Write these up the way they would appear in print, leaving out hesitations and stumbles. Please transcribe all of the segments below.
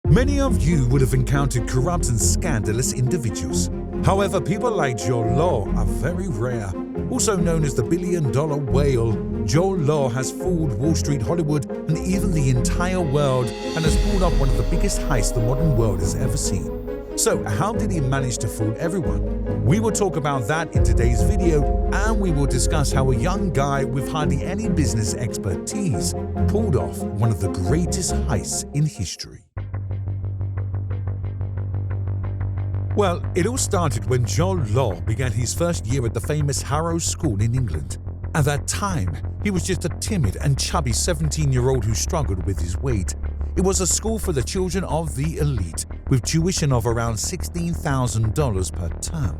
Many of you would have encountered corrupt and scandalous individuals. However, people like Jho Low are very rare. Also known as the billion-dollar whale, Jho Low has fooled Wall Street, Hollywood, and even the entire world, and has pulled off one of the biggest heists the modern world has ever seen. So, how did he manage to fool everyone? We will talk about that in today's video, and we will discuss how a young guy with hardly any business expertise pulled off one of the greatest heists in history. Well, it all started when Jho Low began his first year at the famous Harrow School in England. At that time, he was just a timid and chubby 17-year-old who struggled with his weight. It was a school for the children of the elite, with tuition of around $16,000 per term.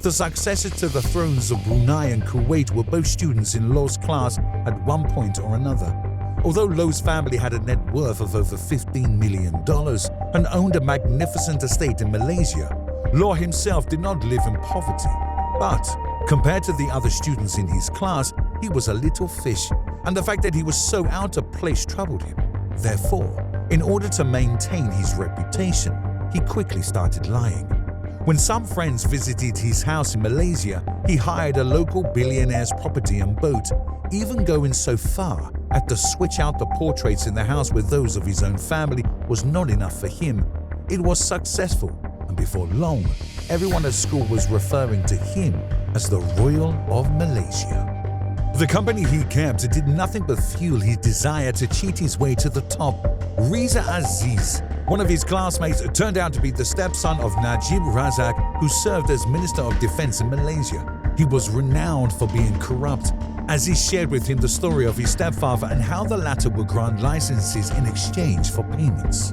The successors to the thrones of Brunei and Kuwait were both students in Low's class at one point or another. Although Low's family had a net worth of over $15 million and owned a magnificent estate in Malaysia, Low himself did not live in poverty. But compared to the other students in his class, he was a little fish, and the fact that he was so out of place troubled him. Therefore, in order to maintain his reputation, he quickly started lying. When some friends visited his house in Malaysia, he hired a local billionaire's property and boat, even going so far as to switch out the portraits in the house with those of his own family was not enough for him. It was successful, and before long, everyone at school was referring to him as the Royal of Malaysia. The company he kept did nothing but fuel his desire to cheat his way to the top. Riza Aziz, one of his classmates, turned out to be the stepson of Najib Razak, who served as Minister of Defense in Malaysia. He was renowned for being corrupt. Aziz shared with him the story of his stepfather and how the latter would grant licenses in exchange for payments.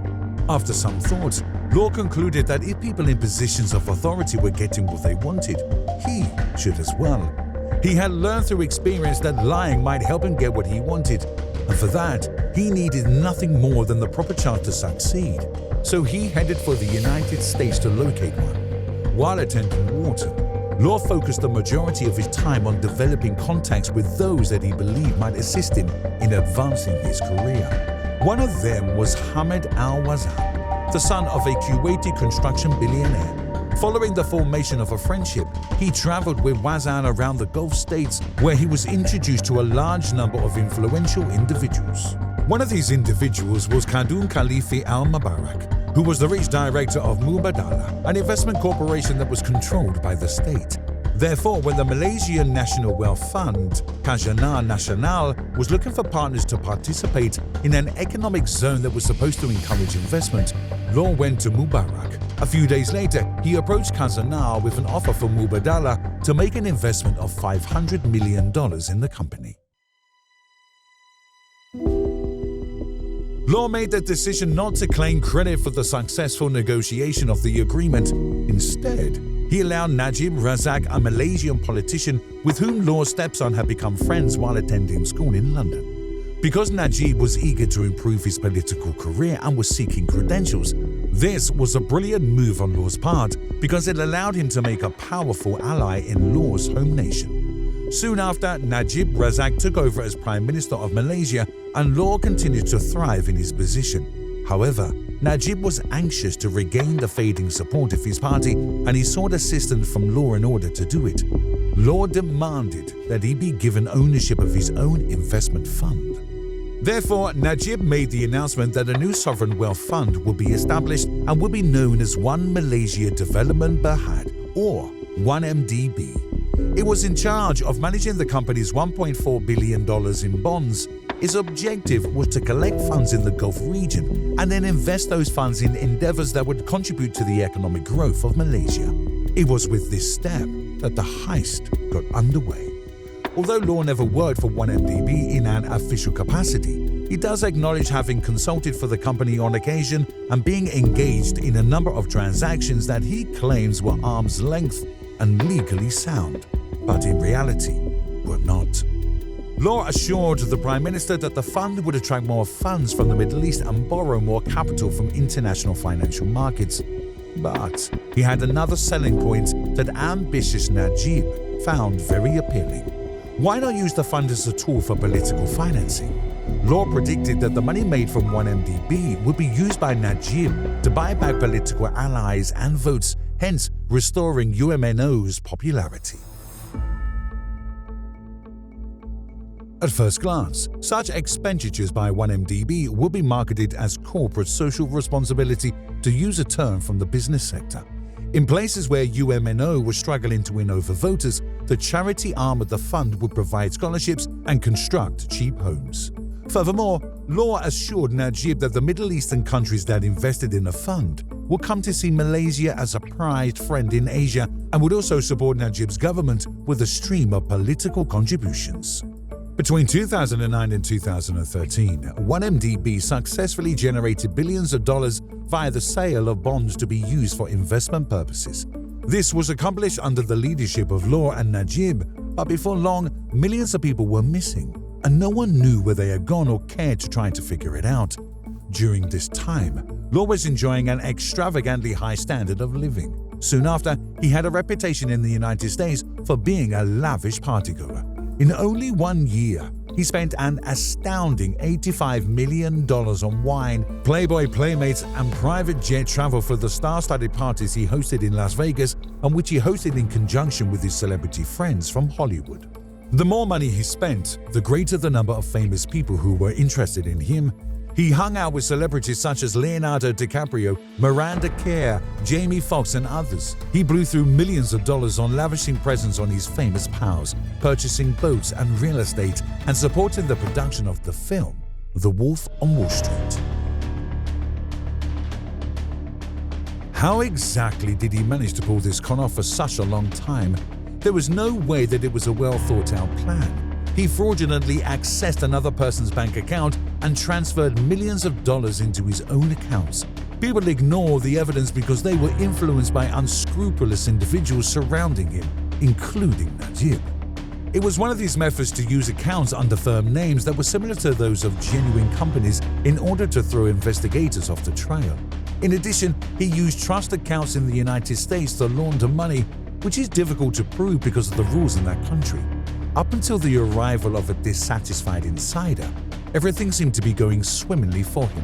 After some thought, Low concluded that if people in positions of authority were getting what they wanted, he should as well. He had learned through experience that lying might help him get what he wanted, and for that, he needed nothing more than the proper chance to succeed. So he headed for the United States to locate one. While attending Wharton, Low focused the majority of his time on developing contacts with those that he believed might assist him in advancing his career. One of them was Hamid Al-Wazan, the son of a Kuwaiti construction billionaire. Following the formation of a friendship, he traveled with Wazan around the Gulf states, where he was introduced to a large number of influential individuals. One of these individuals was Khadun Khalifi Al-Mubarak, who was the rich director of Mubadala, an investment corporation that was controlled by the state. Therefore, when the Malaysian National Wealth Fund, Khazanah Nasional, was looking for partners to participate in an economic zone that was supposed to encourage investment, Low went to Mubarak. A few days later, he approached Khazanah with an offer for Mubadala to make an investment of $500 million in the company. Low made the decision not to claim credit for the successful negotiation of the agreement. Instead, he allowed Najib Razak, a Malaysian politician with whom Low's stepson had become friends while attending school in London. Because Najib was eager to improve his political career and was seeking credentials, this was a brilliant move on Low's part because it allowed him to make a powerful ally in Low's home nation. Soon after, Najib Razak took over as Prime Minister of Malaysia, and Low continued to thrive in his position. However, Najib was anxious to regain the fading support of his party, and he sought assistance from Low in order to do it. Low demanded that he be given ownership of his own investment fund. Therefore, Najib made the announcement that a new sovereign wealth fund would be established and would be known as One Malaysia Development Berhad, or 1MDB. It was in charge of managing the company's $1.4 billion in bonds. Its objective was to collect funds in the Gulf region and then invest those funds in endeavors that would contribute to the economic growth of Malaysia. It was with this step that the heist got underway. Although Low never worked for 1MDB in an official capacity, he does acknowledge having consulted for the company on occasion and being engaged in a number of transactions that he claims were arm's length and legally sound, but in reality were not. Low assured the Prime Minister that the fund would attract more funds from the Middle East and borrow more capital from international financial markets. But he had another selling point that ambitious Najib found very appealing. Why not use the fund as a tool for political financing? Law predicted that the money made from 1MDB would be used by Najib to buy back political allies and votes, hence restoring UMNO's popularity. At first glance, such expenditures by 1MDB would be marketed as corporate social responsibility, to use a term from the business sector. In places where UMNO was struggling to win over voters, the charity arm of the fund would provide scholarships and construct cheap homes. Furthermore, Law assured Najib that the Middle Eastern countries that invested in the fund would come to see Malaysia as a prized friend in Asia and would also support Najib's government with a stream of political contributions. Between 2009 and 2013, 1MDB successfully generated billions of dollars via the sale of bonds to be used for investment purposes. This was accomplished under the leadership of Law and Najib, but before long, millions of people were missing, and no one knew where they had gone or cared to try to figure it out. During this time, Law was enjoying an extravagantly high standard of living. Soon after, he had a reputation in the United States for being a lavish partygoer. In only 1 year, he spent an astounding $85 million on wine, Playboy playmates, and private jet travel for the star-studded parties he hosted in Las Vegas, and which he hosted in conjunction with his celebrity friends from Hollywood. The more money he spent, the greater the number of famous people who were interested in him. He hung out with celebrities such as Leonardo DiCaprio, Miranda Kerr, Jamie Foxx, and others. He blew through millions of dollars on lavishing presents on his famous pals, purchasing boats and real estate, and supporting the production of the film The Wolf on Wall Street. How exactly did he manage to pull this con off for such a long time? There was no way that it was a well-thought-out plan. He fraudulently accessed another person's bank account and transferred millions of dollars into his own accounts. People ignore the evidence because they were influenced by unscrupulous individuals surrounding him, including Najib. It was one of these methods to use accounts under firm names that were similar to those of genuine companies in order to throw investigators off the trail. In addition, he used trust accounts in the United States to launder money, which is difficult to prove because of the rules in that country. Up until the arrival of a dissatisfied insider, everything seemed to be going swimmingly for him.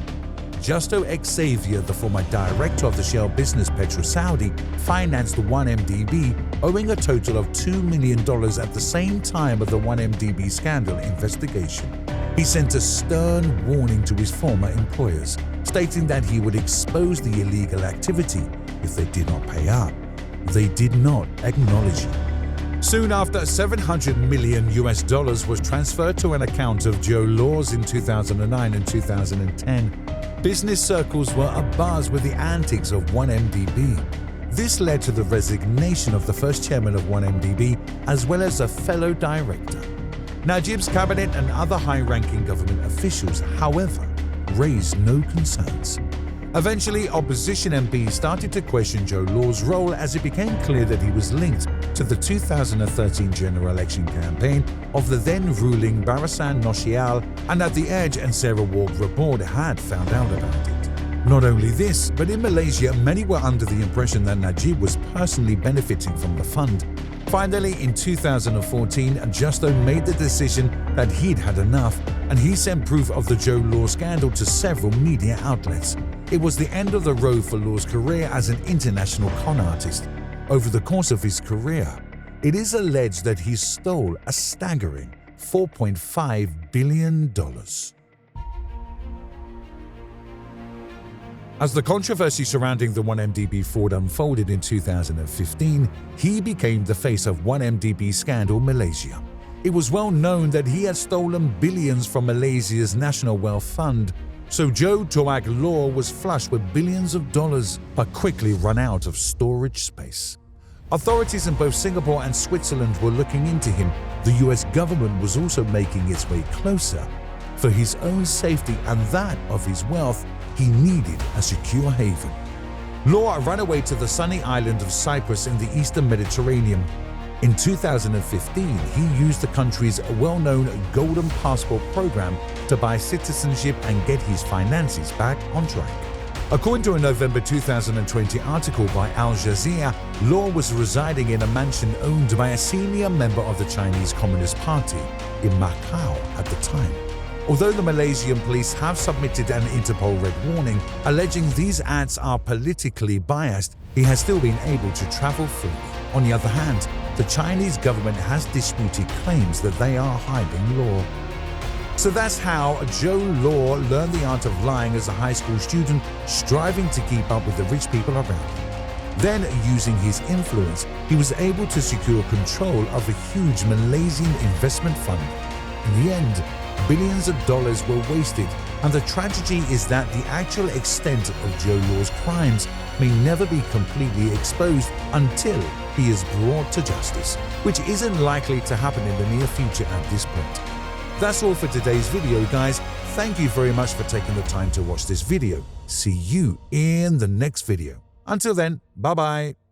Justo Xavier, the former director of the Shell business PetroSaudi, financed 1MDB, owing a total of $2 million at the same time of the 1MDB scandal investigation. He sent a stern warning to his former employers, stating that he would expose the illegal activity if they did not pay up. They did not acknowledge him. Soon after, $700 million was transferred to an account of Jho Low's in 2009 and 2010. Business circles were abuzz with the antics of 1MDB. This led to the resignation of the first chairman of 1MDB as well as a fellow director. Najib's cabinet and other high-ranking government officials, however, raised no concerns. Eventually, opposition MPs started to question Jho Low's role as it became clear that he was linked to the 2013 general election campaign of the then-ruling Barisan Nasional, and that The Edge and Sarah Walk Report had found out about it. Not only this, but in Malaysia, many were under the impression that Najib was personally benefiting from the fund. Finally, in 2014, Justo made the decision that he'd had enough, and he sent proof of the Jho Low scandal to several media outlets. It was the end of the road for Law's career as an international con artist. Over the course of his career, it is alleged that he stole a staggering $4.5 billion. As the controversy surrounding the 1MDB fraud unfolded in 2015, he became the face of 1MDB Scandal Malaysia. It was well known that he had stolen billions from Malaysia's National Wealth Fund, so Jho Low was flush with billions of dollars but quickly run out of storage space. Authorities in both Singapore and Switzerland were looking into him. The US government was also making its way closer. For his own safety and that of his wealth, he needed a secure haven. Law ran away to the sunny island of Cyprus in the eastern Mediterranean. In 2015, he used the country's well-known Golden Passport program to buy citizenship and get his finances back on track. According to a November 2020 article by Al Jazeera, Law was residing in a mansion owned by a senior member of the Chinese Communist Party in Macau at the time. Although the Malaysian police have submitted an Interpol red warning alleging these ads are politically biased, he has still been able to travel freely. On the other hand, the Chinese government has disputed claims that they are hiding Law. So that's how Jho Low learned the art of lying as a high school student, striving to keep up with the rich people around him. Then, using his influence, he was able to secure control of a huge Malaysian investment fund. In the end, billions of dollars were wasted, and the tragedy is that the actual extent of Jho Low's crimes may never be completely exposed until he is brought to justice, which isn't likely to happen in the near future at this point. That's all for today's video, guys. Thank you very much for taking the time to watch this video. See you in the next video. Until then, bye-bye.